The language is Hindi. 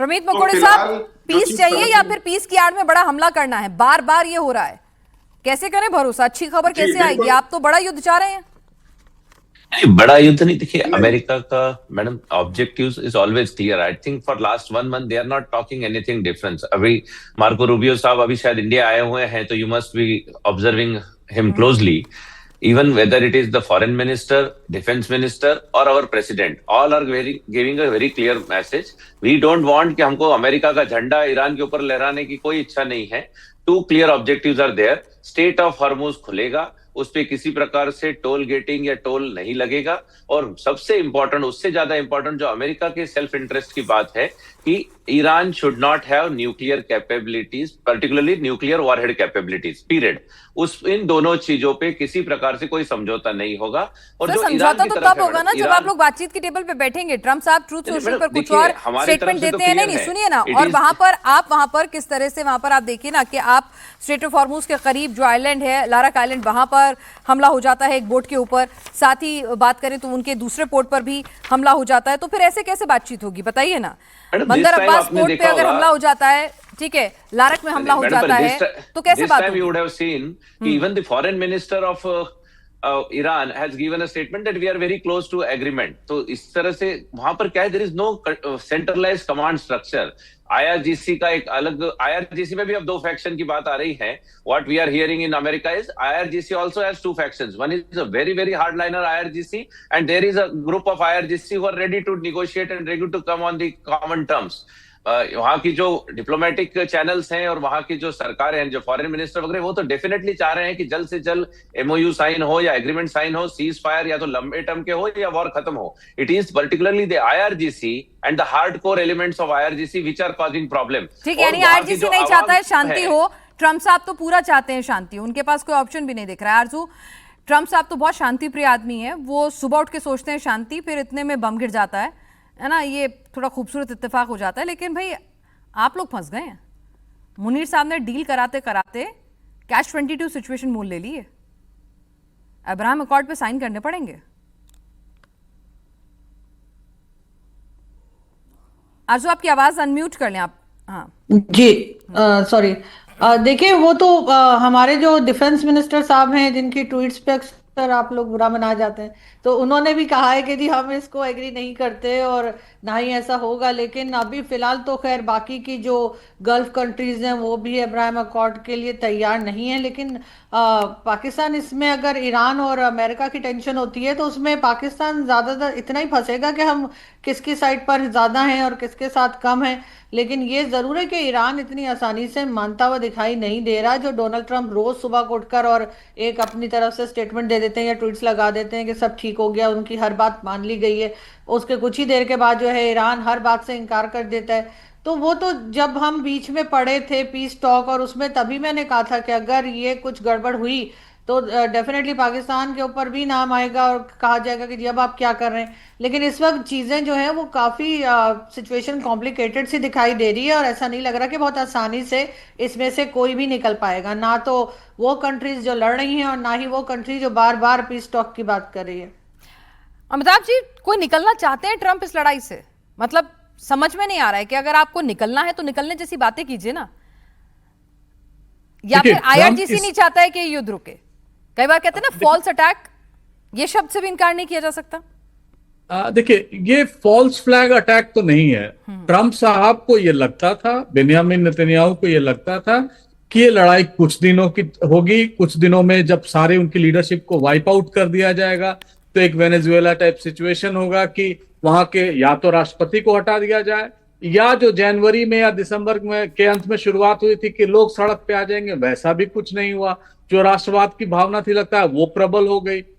प्रमीत तो मकोड़े फिलहाल साहब, जो पीस चीज चाहिए या करनी- फिर पीस की आड़ में बड़ा हमला करना है? बार बार ये हो रहा है, कैसे करें भरोसा? अच्छी खबर जी कैसे आएगी? बिल्कुल। आप तो बड़ा युद्ध चाह रहे हैं। नहीं, बड़ा युद्ध नहीं। देखिए, नहीं, अमेरिका का madam objective is always clear. I think for last 1 month they are not talking anything difference. अभी मार्को रूबियो साहब अभी शायद इंडिया आए हुए हैं, तो you must be observing him closely. Even whether it is the foreign minister, defense minister, or our president, all are giving a very clear message. We don't want कि हमको अमेरिका का झंडा ईरान के ऊपर लहराने की कोई इच्छा नहीं है। Two clear objectives are there. State of Hormuz खुलेगा, उस पे किसी प्रकार से टोल गेटिंग या टोल नहीं लगेगा। और सबसे इंपॉर्टेंट, उससे ज्यादा इंपॉर्टेंट जो अमेरिका के सेल्फ इंटरेस्ट की बात है कि Iran should not have nuclear capabilities, particularly nuclear warhead capabilities, period. उस इन दोनों चीजों पे किसी प्रकार से कोई समझौता नहीं होगा। और सर, जो समझौता ईरान की तो तरफ तब है होगा ना मैडम, जब आप लोग बातचीत की टेबल पे बैठेंगे। ट्रम्प साहब ट्रूथ नहीं, सोशल मैडम, पर कुछ देखिए, और हमारी तरफ स्टेटमेंट से तो देते हैं। नहीं क्लियर नहीं, है। सुनिए ना। It और is- वहां पर किस तरह से वहां पर आप देखिए ना कि आप स्ट्रेट ऑफ हॉर्मुज के करीब जो आइलैंड है, लारक आइलैंड, वहां पर हमला हो जाता है एक बोट के ऊपर। साथ ही बात करें तो उनके दूसरे पोर्ट पर भी हमला हो जाता है। तो फिर ऐसे कैसे बातचीट होगी, बताइए ना। मैडम, बंदर this time अब्बास आपने पोर्ट पे देखा अगर होगा- हमला हो जाता है, ठीक है, लारक में हमला हो Madam, जाता है, तो कैसे this बात time you would होगी? have seen कि even the foreign minister of Iran has given a statement that we are very close to agreement. तो इस तरह से वहां पर क्या है, there is no centralized command structure. IRGC का एक अलग, IRGC में भी अब दो फैक्शन की बात आ रही है. What we are hearing in America is IRGC also has two factions. One is a very very hardliner IRGC, and there is a group of IRGC who are ready to negotiate and ready to come on the common terms. वहां की जो डिप्लोमेटिक चैनल्स हैं और वहां की जो सरकारें हैं, जो फॉरेन मिनिस्टर वगैरह, वो तो डेफिनेटली चाह रहे हैं कि जल्द से जल्द एमओयू साइन हो या एग्रीमेंट साइन हो, सीज फायर या तो लंबे टर्म के हो या वॉर खत्म हो। It is particularly the IRGC and the hardcore elements of IRGC which are causing problem. ठीक है, यानी आईआरजीसी नहीं चाहता है शांति हो। ट्रम्प साहब तो पूरा चाहते हैं शांति, उनके पास कोई ऑप्शन भी नहीं दिख रहा है। आरजू, ट्रम्प साहब तो बहुत शांति प्रिय आदमी है। वो सुबह उठ के सोचते हैं शांति, फिर इतने में बम गिर जाता है ना। ये थोड़ा खूबसूरत इत्तेफाक हो जाता है। लेकिन भाई, आप लोग फंस गए हैं। मुनीर साहब ने डील कराते कराते कैश 22 सिचुएशन मोल ले ली है। अब्राहम अकॉर्ड पे साइन करने पड़ेंगे। आरजू, आपकी आवाज अनम्यूट कर लें आप। हाँ जी, सॉरी। देखिए, वो तो हमारे जो डिफेंस मिनिस्टर साहब हैं, जिनकी ट्वीट्स पे अक्सर आप लोग बुरा मना जाते हैं, तो उन्होंने भी कहा है कि जी हम इसको एग्री नहीं करते और ना ही ऐसा होगा। लेकिन अभी फिलहाल तो खैर बाकी की जो गल्फ कंट्रीज हैं वो भी अब्राहम अकॉर्ड के लिए तैयार नहीं है। लेकिन पाकिस्तान इसमें, अगर ईरान और अमेरिका की टेंशन होती है तो उसमें पाकिस्तान ज़्यादातर इतना ही फंसेगा कि हम किसकी साइड पर ज़्यादा हैं और किसके साथ कम हैं। लेकिन ये ज़रूर है कि ईरान इतनी आसानी से मानता हुआ दिखाई नहीं दे रहा। जो डोनाल्ड ट्रंप रोज़ सुबह को उठकर और एक अपनी तरफ से स्टेटमेंट दे देते हैं या ट्वीट्स लगा देते हैं कि सब ठीक हो गया, उनकी हर बात मान ली गई है, उसके कुछ ही देर के बाद जो है ईरान हर बात से इनकार कर देता है। तो वो तो जब हम बीच में पड़े थे पीस टॉक, और उसमें तभी मैंने कहा था कि अगर ये कुछ गड़बड़ हुई तो डेफिनेटली पाकिस्तान के ऊपर भी नाम आएगा और कहा जाएगा कि जी अब आप क्या कर रहे हैं। लेकिन इस वक्त चीज़ें जो है वो काफ़ी सिचुएशन कॉम्प्लिकेटेड सी दिखाई दे रही है, और ऐसा नहीं लग रहा कि बहुत आसानी से इसमें से कोई भी निकल पाएगा। ना तो वो कंट्रीज जो लड़ रही हैं और ना ही वो कंट्री जो बार बार पीस टॉक की बात कर रही है। अमिताभ जी, कोई निकलना चाहते हैं ट्रंप इस लड़ाई से? मतलब समझ में नहीं आ रहा है कि अगर आपको निकलना है तो निकलने जैसी बातें कीजिए ना। या फिर आईआरजीसी नहीं चाहता है कि युद्ध रुके? कई बार कहते हैं ना फॉल्स अटैक, ये शब्द से भी इनकार नहीं किया जा सकता। देखिए, ये फॉल्स फ्लैग अटैक तो नहीं है। ट्रंप साहब को ये लगता था, बेंयामिन नेतन्याहू को ये लगता था कि ये लड़ाई कुछ दिनों की होगी। कुछ दिनों में जब सारे उनकी लीडरशिप को वाइप आउट कर दिया जाएगा तो एक वेनेजुएला टाइप सिचुएशन होगा कि वहां के या तो राष्ट्रपति को हटा दिया जाए, या जो जनवरी में या दिसंबर में के अंत में शुरुआत हुई थी कि लोग सड़क पे आ जाएंगे, वैसा भी कुछ नहीं हुआ। जो राष्ट्रवाद की भावना थी, लगता है वो प्रबल हो गई।